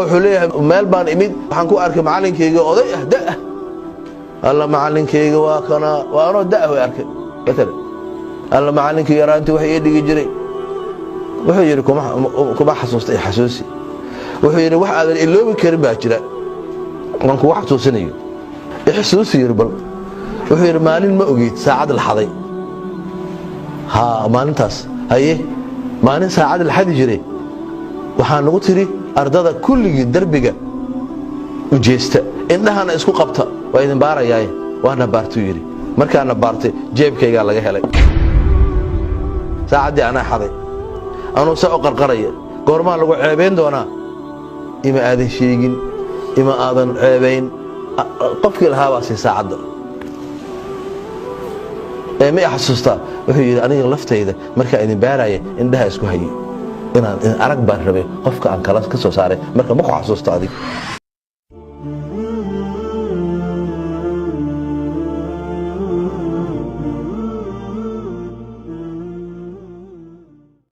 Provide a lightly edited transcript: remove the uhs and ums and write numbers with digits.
wuxuu leeyahay meel baan imid waxaan ku arkay macalinkeyga oday ah da alla macalinkeyga waa kana waano da way arkay badal alla macalinkeyga yaraantii wax ii dhigi jiray wuxuu yiri kuma xasuustay xasuusi wuxuu yiri wax aad iloobi karin baa jira waan ku wax xasuusinayo xasuusi yiri bal wuxuu yiri maalin ma ogeyd saacad la xaday ha maalintaas haye maalin saacad la xadi jiray waxaan nagu tiri ardada kulligii darbiga u jeesta indhahana isku qabta waa idin baarayaay waana baartuu yiri markaana baartay jeebkayga laga helay saacadii ana xaday anoo soo qarqaraya goorma lagu ceebeen doona ima aadan sheegin ima aadan ceebeyn qofkii lahaa waa si saacada ma xasuusta wuxuu yiri aniga laftayda marka idin baaraya indhaha isku hayay inaan arag baan rabay qofka aan kala ka soo saaray marka ma ku xasuusto adiga